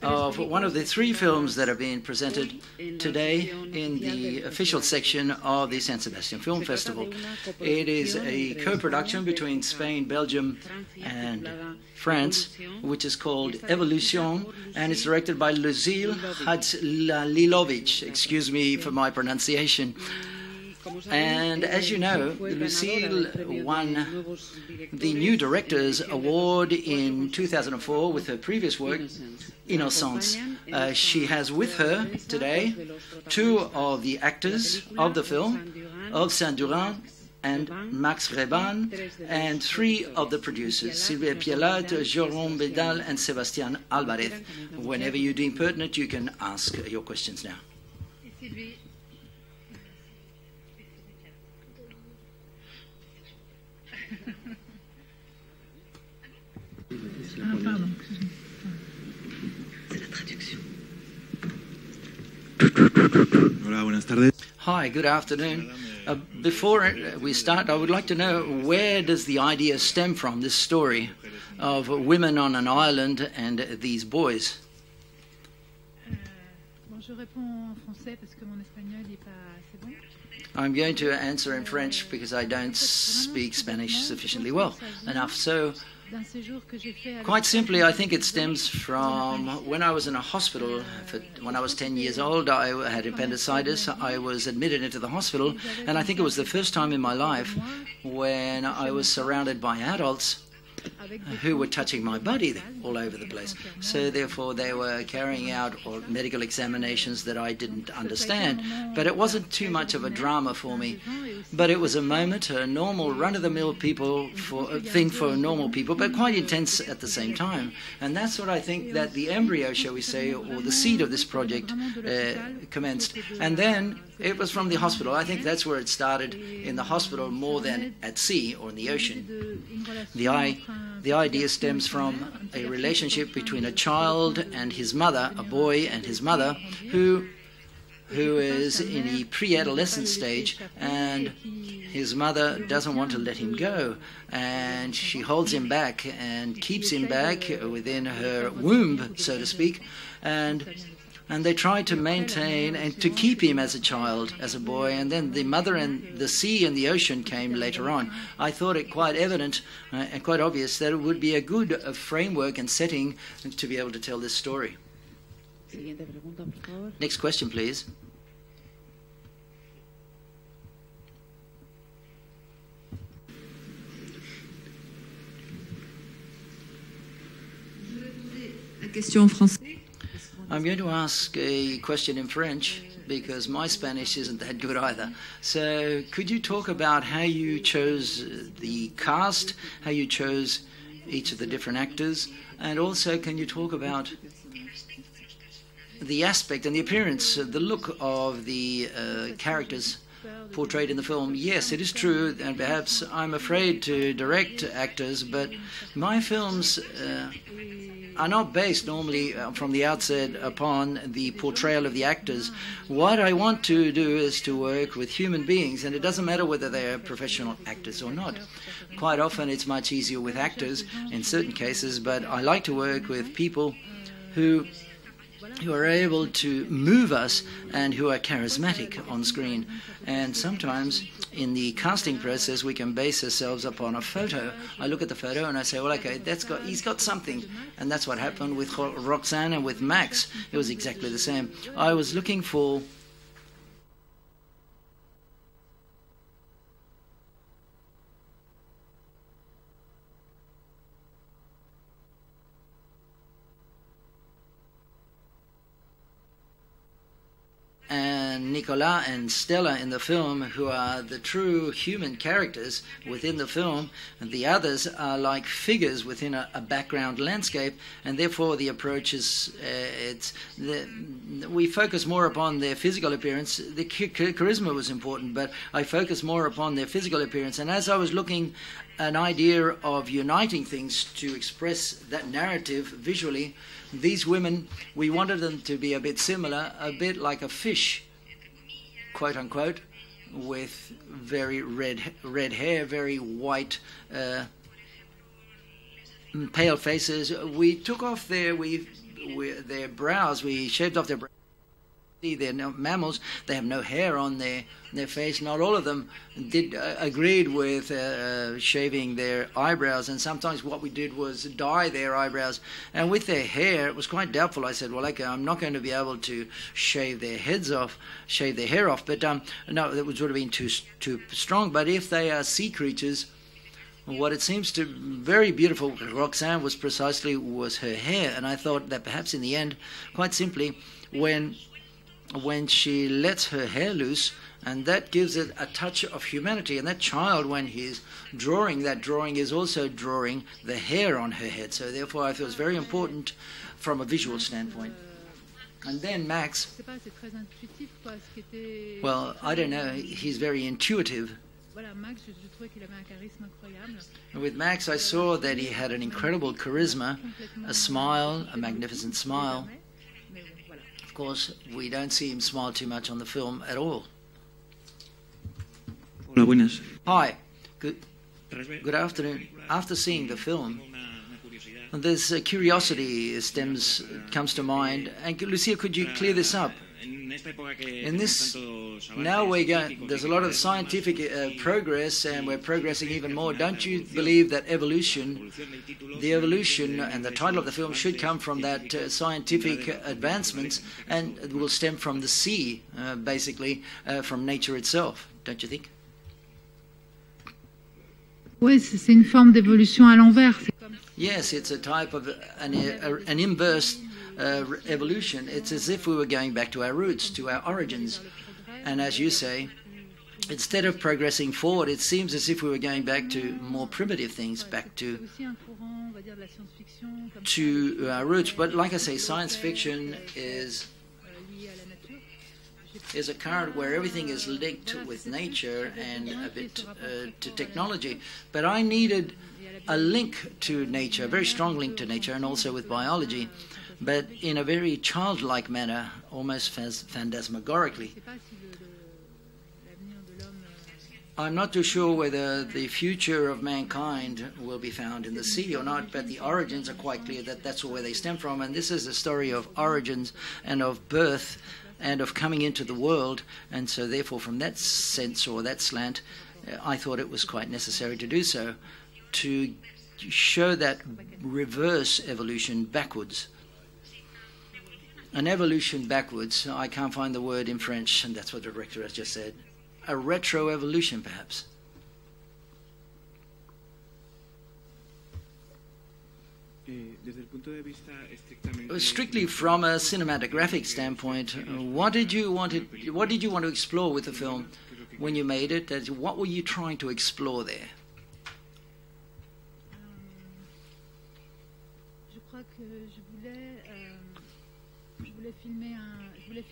of one of the three films that are being presented today in the official section of the San Sebastian Film Festival. It is a co-production between Spain, Belgium, and France, which is called Evolution, and it's directed by Lucille Hadzlilovic. Excuse me for my pronunciation. And as you know, Lucille won the New Directors Award in 2004 with her previous work, Innocence. She has with her today two of the actors of the film, Olga Saint-Durin and Max Reban, and three of the producers, Sylvia Pialat, Jérôme Bédal, and Sébastien Alvarez. Whenever you deem pertinent, you can ask your questions now. Hi, good afternoon. Before we start, I would like to know, where does the idea stem from, this story of women on an island and these boys? I'm going to answer in French because I don't speak Spanish sufficiently well enough. So, quite simply, I think it stems from when I was in a hospital. When I was 10 years old, I had appendicitis. I was admitted into the hospital, and I think it was the first time in my life when I was surrounded by adults who were touching my body all over the place. So therefore they were carrying out medical examinations that I didn't understand. But it wasn't too much of a drama for me. But it was a moment, a normal run-of-the-mill thing for normal people, but quite intense at the same time. And that's what I think that the embryo, shall we say, or the seed of this project commenced. And then it was from the hospital. I think that's where it started, in the hospital more than at sea or in the ocean. The idea stems from a relationship between a child and his mother, a boy and his mother, who is in a pre-adolescent stage, and his mother doesn't want to let him go, and she holds him back and keeps him back within her womb, so to speak, and they try to maintain and to keep him as a child, as a boy, and then the mother and the sea and the ocean came later on. I thought it quite evident and quite obvious that it would be a good framework and setting to be able to tell this story. Next question, please. I'm going to ask a question in French because my Spanish isn't that good either. So could you talk about how you chose the cast, how you chose each of the different actors, and also can you talk about the aspect and the appearance, the look of the characters portrayed in the film? Yes, it is true, and perhaps I'm afraid to direct actors, but my films are not based normally from the outset upon the portrayal of the actors. What I want to do is to work with human beings, and it doesn't matter whether they are professional actors or not. Quite often it's much easier with actors in certain cases, but I like to work with people who are able to move us and who are charismatic on screen. And sometimes in the casting process we can base ourselves upon a photo. I look at the photo and I say, well, okay, he's got something. And that's what happened with Roxanne and with Max. It was exactly the same. I was looking for Nicolas and Stella in the film, who are the true human characters within the film, and the others are like figures within a background landscape, and therefore the approach is we focus more upon their physical appearance. The charisma was important, but I focus more upon their physical appearance. And as I was looking an idea of uniting things to express that narrative visually, these women, we wanted them to be a bit similar, a bit like a fish, quote unquote, with very red hair, very white pale faces. We took off their brows. We shaved off their brows. They're mammals. They have no hair on their face. Not all of them agreed with shaving their eyebrows, and sometimes what we did was dye their eyebrows. And with their hair, it was quite doubtful. I said, well, okay, I'm not going to be able to shave their hair off. But no, that would have been too strong. But if they are sea creatures, what it seems to very beautiful Roxanne was her hair. And I thought that perhaps in the end, quite simply, when she lets her hair loose, and that gives it a touch of humanity. And that child, when he's drawing, that drawing is also drawing the hair on her head. So therefore I feel it's very important from a visual standpoint. And then Max, well, I don't know, he's very intuitive. With Max, I saw that he had an incredible charisma, a smile, a magnificent smile. Of course, we don't see him smile too much on the film at all. Hola, buenas. Hi, good afternoon. After seeing the film, there's a curiosity comes to mind. And Lucia, could you clear this up? In this, now there's a lot of scientific progress, and we're progressing even more. Don't you believe that the evolution and the title of the film should come from that scientific advancements, and it will stem from the sea, basically, from nature itself, don't you think? Oui, c'est une forme d'évolution à l'envers. Yes, it's a type of an inverse evolution. It's as if we were going back to our roots, to our origins. And as you say, instead of progressing forward, it seems as if we were going back to more primitive things, back to our roots. But like I say, science fiction is a current where everything is linked with nature and a bit to technology. But I needed a link to nature, a very strong link to nature, and also with biology, but in a very childlike manner, almost phantasmagorically. I'm not too sure whether the future of mankind will be found in the sea or not, but the origins are quite clear that that's where they stem from. And this is a story of origins and of birth and of coming into the world. And so therefore, from that sense or that slant, I thought it was quite necessary to do so, to show that reverse evolution backwards. An evolution backwards, I can't find the word in French, and that's what the director has just said. A retro-evolution, perhaps. Strictly from a cinematographic standpoint, what did you want to explore with the film when you made it? What were you trying to explore there?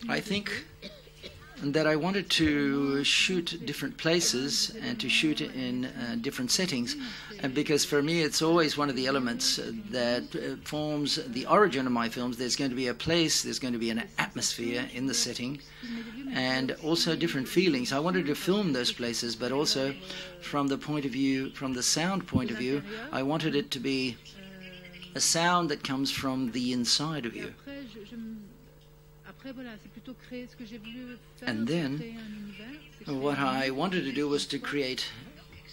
I think that I wanted to shoot different places and to shoot in different settings, and because for me it's always one of the elements that forms the origin of my films. There's going to be a place, there's going to be an atmosphere in the setting, and also different feelings. I wanted to film those places, but also from the point of view, from the sound point of view, I wanted it to be a sound that comes from the inside of you. And then what I wanted to do was to create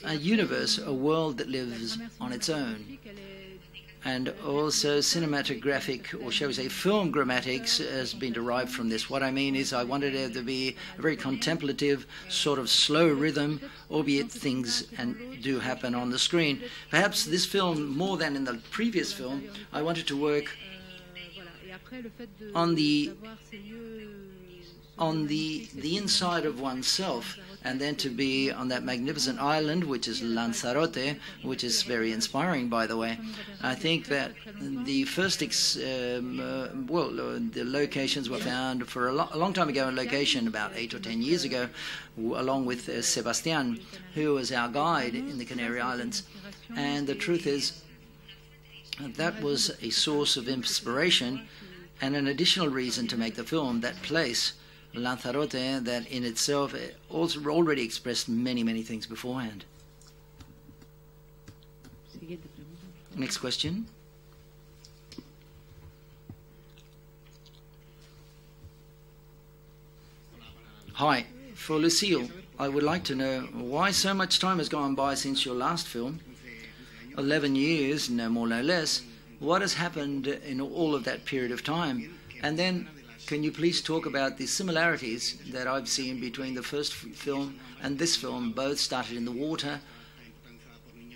a universe, a world that lives on its own. And also cinematographic, or shall we say film grammatics, has been derived from this. What I mean is I wanted it to be a very contemplative, sort of slow rhythm, albeit things do happen on the screen. Perhaps this film, more than in the previous film, I wanted to work on the inside of oneself, and then to be on that magnificent island, which is Lanzarote, which is very inspiring, by the way. I think that the first, the locations were found for a long time ago, in location about 8 or 10 years ago, along with Sebastián, who was our guide in the Canary Islands. And the truth is, that was a source of inspiration and an additional reason to make the film, that place, Lanzarote, that in itself also already expressed many, many things beforehand. Next question. Hi, for Lucille, I would like to know why so much time has gone by since your last film. 11 years, no more, no less. What has happened in all of that period of time? And then, can you please talk about the similarities that I've seen between the first film and this film? Both started in the water.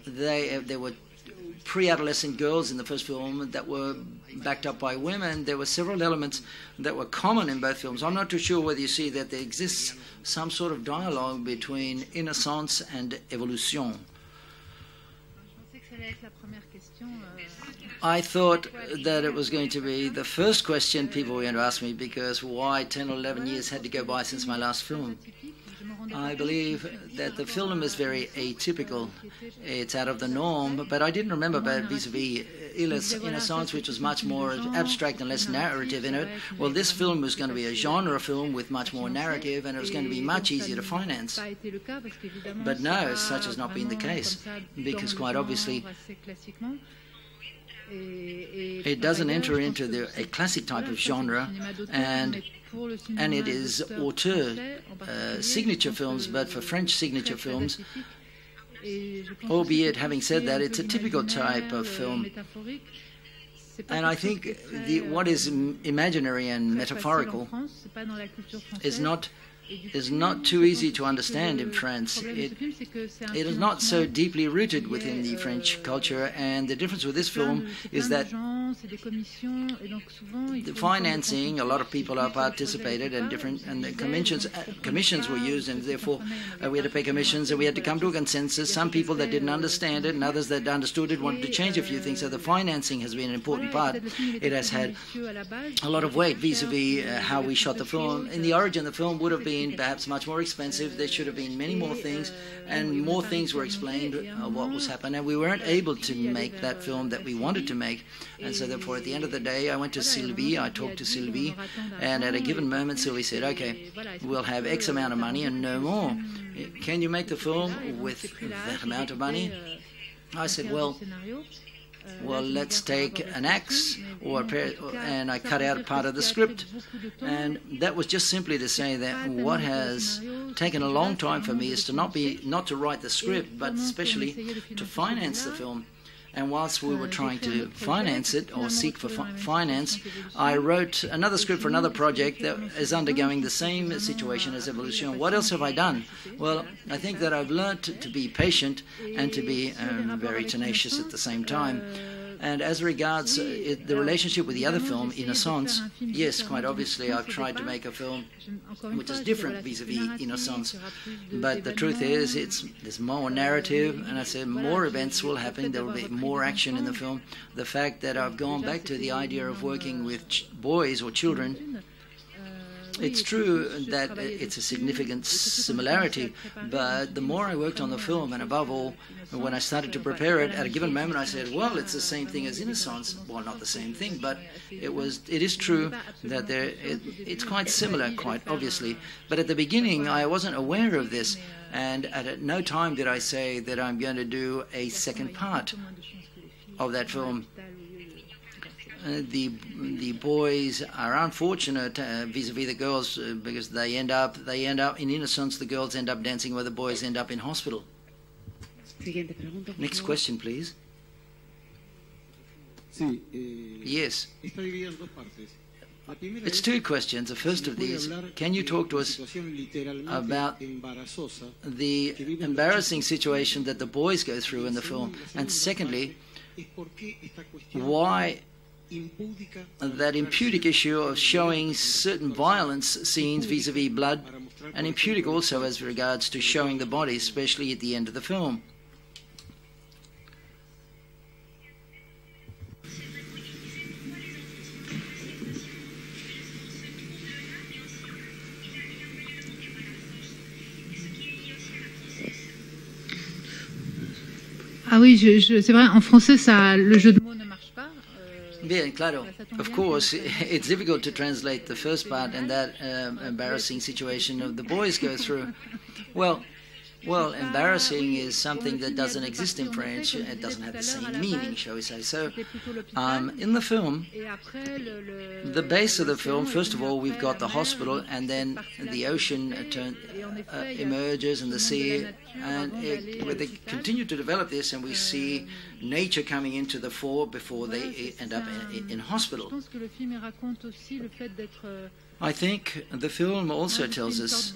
There were pre-adolescent girls in the first film that were backed up by women. There were several elements that were common in both films. I'm not too sure whether you see that there exists some sort of dialogue between Innocence and Evolution. I thought that it was going to be the first question people were going to ask me, because why 10 or 11 years had to go by since my last film. I believe that the film is very atypical. It's out of the norm, but I didn't remember about vis-a-vis Innocence, which was much more abstract and less narrative in it. Well, this film was going to be a genre film with much more narrative, and it was going to be much easier to finance. But no, such has not been the case, because quite obviously it doesn't enter into a classic type of genre, and it is auteur signature films, but for French signature films, albeit having said that, it's a typical type of film. And I think what is imaginary and metaphorical is not too easy to understand in France. It is not so deeply rooted within the French culture, and the difference with this film is that the financing, a lot of people have participated, and the commissions were used, and therefore we had to pay commissions, and we had to come to a consensus. Some people that didn't understand it, and others that understood it wanted to change a few things. So the financing has been an important part. It has had a lot of weight vis-a-vis how we shot the film. In the origin, the film would have been perhaps much more expensive. There should have been many more things, and more things were explained what was happening, and we weren't able to make that film that we wanted to make. And so therefore, at the end of the day, I went to Sylvie, I talked to Sylvie, and at a given moment Sylvie said, okay, we'll have X amount of money and no more. Can you make the film with that amount of money? I said, well, let's take an axe or a pair, and I cut out a part of the script. And that was just simply to say that what has taken a long time for me is to not to write the script, but especially to finance the film. And whilst we were trying to finance it, or seek for finance, I wrote another script for another project that is undergoing the same situation as Evolution. What else have I done? Well, I think that I've learned to be patient and to be very tenacious at the same time. And as regards the relationship with the other film, Innocence, yes, quite obviously I've tried to make a film which is different vis-a-vis Innocence. But the truth is, there's more narrative, and I said more events will happen, there will be more action in the film. The fact that I've gone back to the idea of working with boys or children, it's true that it's a significant similarity, but the more I worked on the film, and above all, when I started to prepare it, at a given moment I said, well, it's the same thing as Innocence. Well, not the same thing, but it is true that it's quite similar, quite obviously. But at the beginning, I wasn't aware of this, and at no time did I say that I'm going to do a second part of that film. The boys are unfortunate vis-a-vis the girls because they end up in Innocence. The girls end up dancing where the boys end up in hospital. Next question, please. Yes. It's two questions. The first of these, can you talk to us about the embarrassing situation that the boys go through in the film? And secondly, why that impudic issue of showing certain violence scenes vis-a-vis blood, and impudic also as regards to showing the body, especially at the end of the film. Ah oui, c'est vrai, en français, le jeu de mots ne marche pas. Bien, claro. Of course, it's difficult to translate the first part and that embarrassing situation of the boys go through. Well, Well, embarrassing is something that doesn't exist in French. It doesn't have the same meaning, shall we say. So, in the film, the base of the film, first of all, we've got the hospital, and then the ocean emerges and the sea, and they continue to develop this, and we see nature coming into the fore before they end up in hospital. I think the film also tells us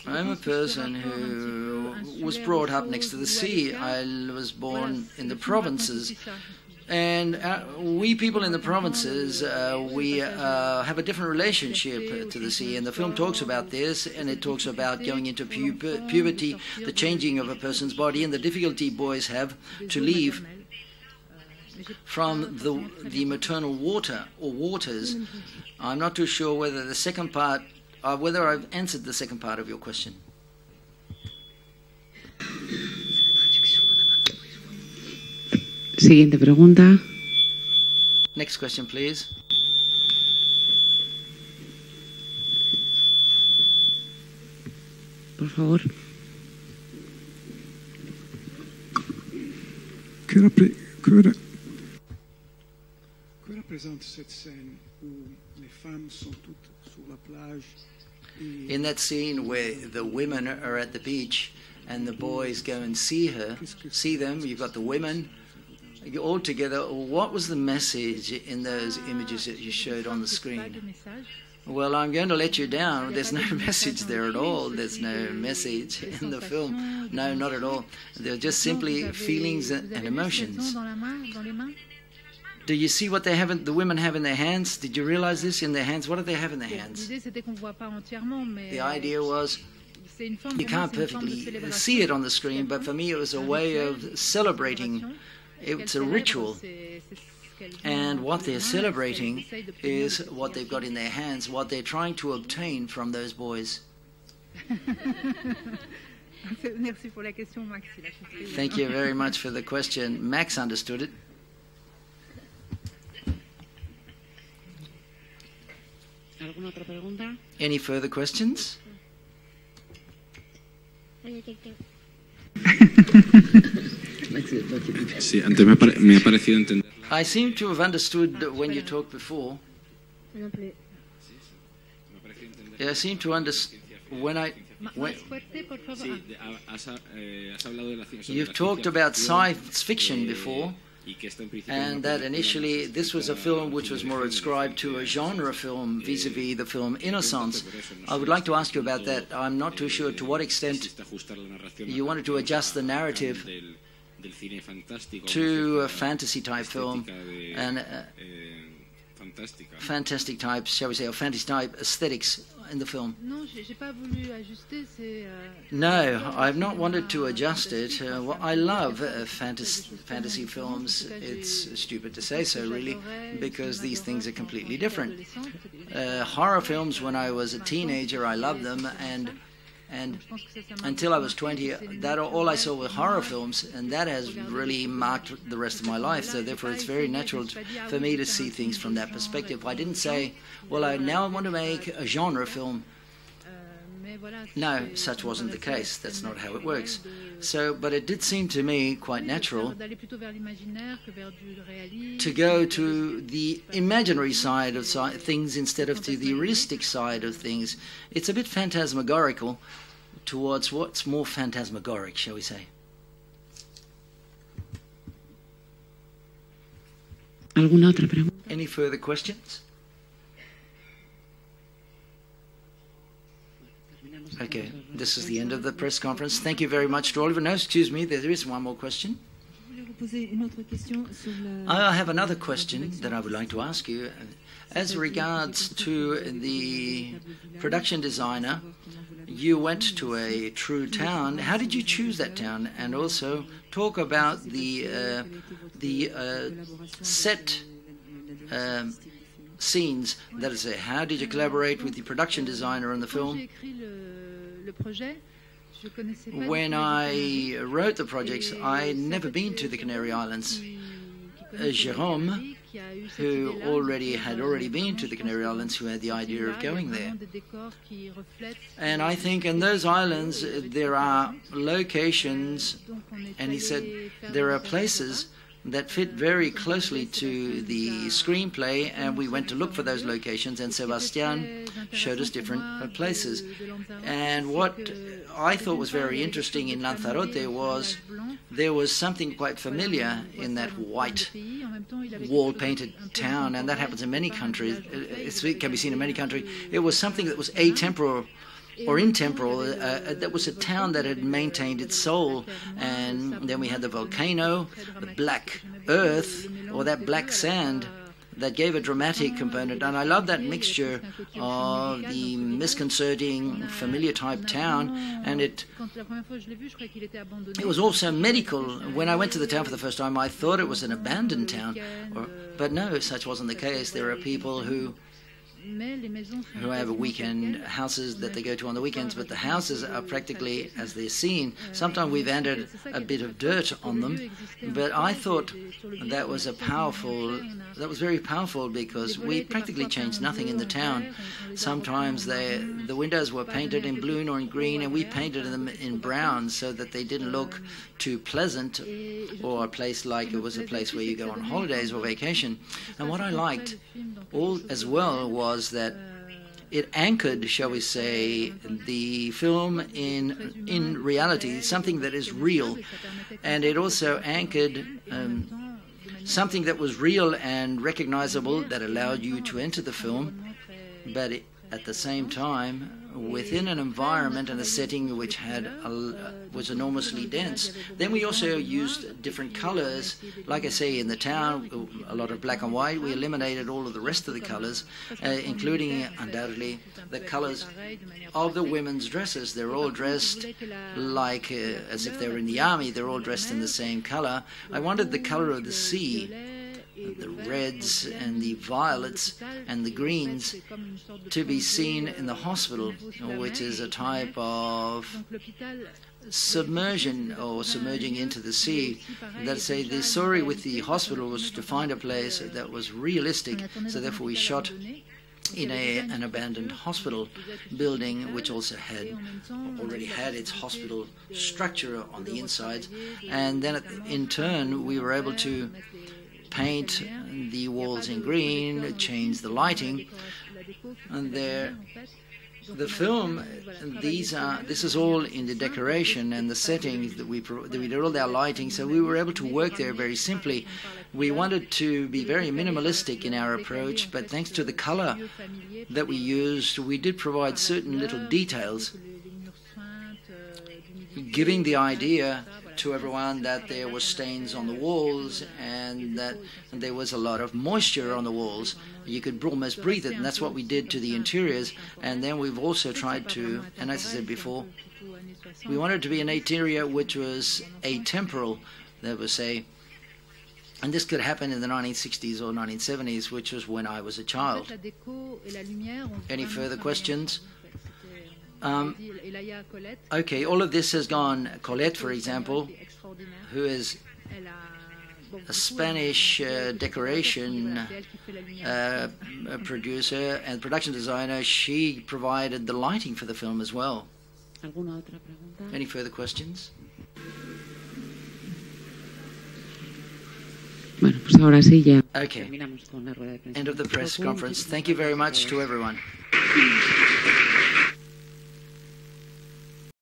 I'm a person who was brought up next to the sea. I was born in the provinces. And we people in the provinces, we have a different relationship to the sea. And the film talks about this, and it talks about going into puberty, the changing of a person's body, and the difficulty boys have to leave from the maternal water or waters. I'm not too sure whether the second part, whether I've answered the second part of your question. Siguiente pregunta. Next question, please. Por favor. Que représente cette scène où les femmes sont toutes sur la plage? In that scene where the women are at the beach and the boys go and see them, you've got the women all together. What was the message in those images that you showed on the screen? Well, I'm going to let you down. There's no message there at all. There's no message in the film. No, not at all. They're just simply feelings and emotions. Do you see what the women have in their hands? Did you realize this in their hands? What do they have in their hands? The idea was you can't perfectly see it on the screen, but for me it was a way of celebrating. It's a ritual. And what they're celebrating is what they've got in their hands, what they're trying to obtain from those boys. Thank you very much for the question. Max understood it. Any further questions? Sí, antes me ha parecido entender. I seem to have understood when you talked before. I seem to understand you've talked about science fiction before, and that initially this was a film which was more ascribed to a genre film vis-a-vis the film Innocence. I would like to ask you about that. I'm not too sure to what extent you wanted to adjust the narrative to a fantasy type film and fantastic type, shall we say, or fantasy type aesthetics in the film. No, I've not wanted to adjust it. Well, I love fantasy films. It's stupid to say so, really, because these things are completely different. Horror films, when I was a teenager, I loved them, and until I was 20, that all I saw were horror films, and that has really marked the rest of my life. So therefore, it's very natural for me to see things from that perspective. I didn't say, well, now I want to make a genre film. No, such wasn't the case. That's not how it works. So, but it did seem to me quite natural to go to the imaginary side of things instead of to the realistic side of things. It's a bit phantasmagorical towards what's more phantasmagoric, shall we say. Any further questions? Okay, this is the end of the press conference. Thank you very much to Oliver. No, excuse me, there is one more question. I have another question that I would like to ask you. As regards to the production designer, you went to a true town. How did you choose that town? And also talk about the set scenes. That is, how did you collaborate with the production designer on the film? When I wrote the projects, I'd never been to the Canary Islands. Jérôme, who had already been to the Canary Islands, who had the idea of going there. And I think in those islands there are locations, and he said there are places that fit very closely to the screenplay, and we went to look for those locations, and Sebastian showed us different places. And what I thought was very interesting in Lanzarote was there was something quite familiar in that white wall-painted town, and that happens in many countries. It can be seen in many countries. It was something that was atemporal or intemporal. That was a town that had maintained its soul. And then we had the volcano, the black earth, or that black sand that gave a dramatic component. And I love that mixture of the misconcerting, familiar type town, and it was also medical. When I went to the town for the first time, I thought it was an abandoned town, but no, such wasn't the case. There are people who have weekend houses that they go to on the weekends, but the houses are practically as they're seen. Sometimes we've added a bit of dirt on them, but I thought that was very powerful, because we practically changed nothing in the town. Sometimes the windows were painted in blue or in green, and we painted them in brown so that they didn't look too pleasant, or a place like it was a place where you go on holidays or vacation. And what I liked as well was that it anchored, shall we say, the film in reality, something that is real. And it also anchored something that was real and recognizable, that allowed you to enter the film, but at the same time within an environment and a setting which was enormously dense. Then we also used different colors. Like I say, in the town, a lot of black and white. We eliminated all of the rest of the colors, including undoubtedly the colors of the women's dresses. They're all dressed like as if they were in the army. They're all dressed in the same color. I wanted the color of the sea, the reds and the violets and the greens, to be seen in the hospital, which is a type of submersion, or submerging into the sea. Let's say the story with the hospital was to find a place that was realistic, so therefore we shot in an abandoned hospital building, which also already had its hospital structure on the inside. And then in turn we were able to paint the walls in green, change the lighting, and the film, this is all in the decoration and the settings that we did all our lighting, so we were able to work there very simply. We wanted to be very minimalistic in our approach, but thanks to the color that we used, we did provide certain little details, giving the idea to everyone that there were stains on the walls and that there was a lot of moisture on the walls. You could almost breathe it, and that's what we did to the interiors. And then we've also tried to, and as I said before, we wanted to be an interior which was atemporal, that would say, and this could happen in the 1960s or 1970s, which was when I was a child. Any further questions? Okay, all of this has gone. Colette, for example, who is a Spanish decoration producer and production designer, she provided the lighting for the film as well. Any further questions? Okay, end of the press conference. Thank you very much to everyone.